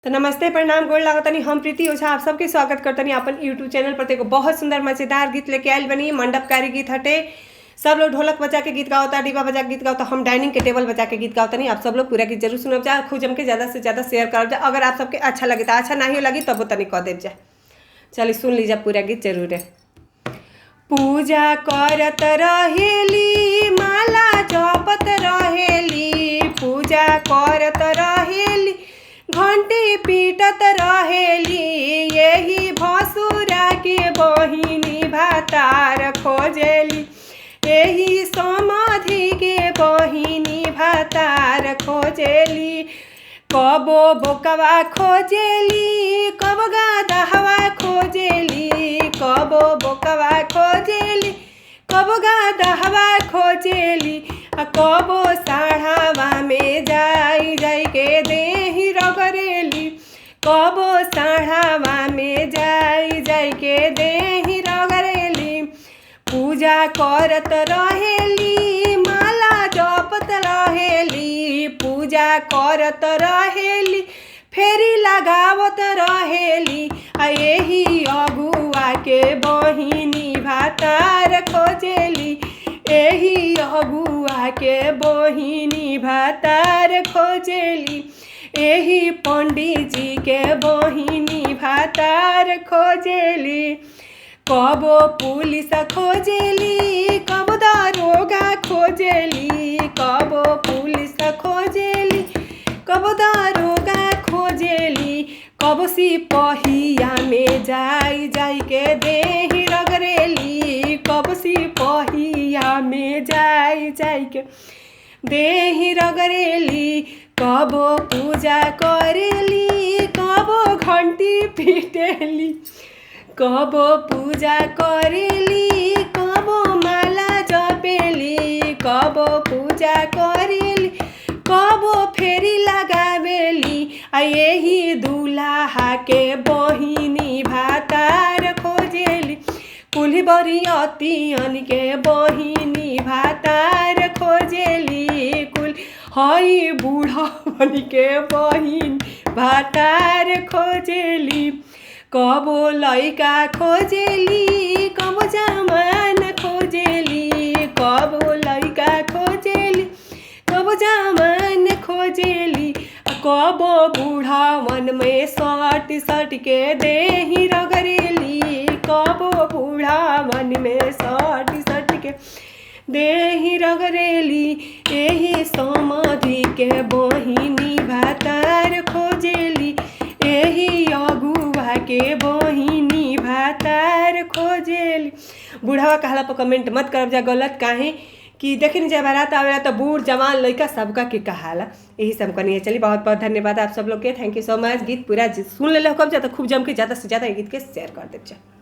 तो नमस्ते प्रणाम गोड़ लागतनी हम प्रीति ओझा आप सबके स्वागत करतनी अपन यूट्यूब चैनल पर। एगो बहुत सुंदर मजेदार गीत लेके आयल बनी। मंडपकारी गीत हटे। सब लोग ढोलक बजा के गीत गाओता, डिब्बा बजा के गीत गाओता, हम डाइनिंग के टेबल बजा के गीत गाओतनी। आप सब लोग पूरा गीत जरूर सुनब जा, खूब जम के ज़्यादा से ज़्यादा शेयर करब जा। अगर आप सबके अच्छा लगे तो अच्छा नहीं लगी तब तनी कह देव जा। चलिए सुन लीजिए पूरा गीत जरूर है। पूजा करत रहेली माला जपत रहेली, पूजा करत रहेली घंटी पीटत रहेली, यही भसुरा के बहिनी भातार खोजेली, यही समाधि के बहिनी भातार खोजेली। कबो बोकवा खोजेली, कब गादहवा खोजेली, कबो बोकवा खोजेली, कब गादहवा खोजेली, कबो साढ़ावा में जाई जाई के देही रगरेली, कबो साढ़ावा में जाई जाई के देही रगरेली। पूजा करत रहेली माला जपत रहेली, पूजा करत रहेली फेरी लगावत रहेली, यही अगुआ के बहिनी भातार खोजेली, यही अगुआ के बहिनी भातार खोजेली, यही पंडित जी के बहिनी भातार खोजेली। कबो पुलिस खोजेली, कब दारोगा खोजेली, कबो पुलिस खोजेली, कब दारोगा खोजेली, कब सिपहिया में जाई जाई के देही रगरेली, कब सिपहिया में जाई जाई के देही रगरेली, कबो पूजा करेली, कबो घंटी पीटेली, कबो पूजा करेली, कबो माला जपेली, कबो पूजा करेली, कबो फेरी लगावेली, यही दूल्हा के बहिनी भातार खोजेली, कुल बरियतियन के बहिनी भातार खोजेली, कुल हई बूढ़वन के बहिन भातार खोजेली। कबो लइका खोजेली, कबो जमान खोजेली, कबो लइका खोजेली, कबो जमान खोजेली, कबो बूढ़ावन में सट सट के देही रगरेली, कबो बूढ़ावन में सट सट के देही रगरेली, यही समाधि के बहिनी भातार खोजेली, यही अगुआ के बहिनी भातार खोजेली। बूढ़वा कहला पर कमेंट मत करब जा गलत, काहे कि देखे नहीं जाए बारात आवेला तो बूढ़ जवान लड़का सबका के कहाला, यही सब करनी है। चलिए बहुत बहुत धन्यवाद आप सब लोग के, थैंक यू सो मच। गीत पूरा सुन ले खूब जा तो खूब जम के ज़्यादा से ज़्यादा गीत के शेयर कर दे।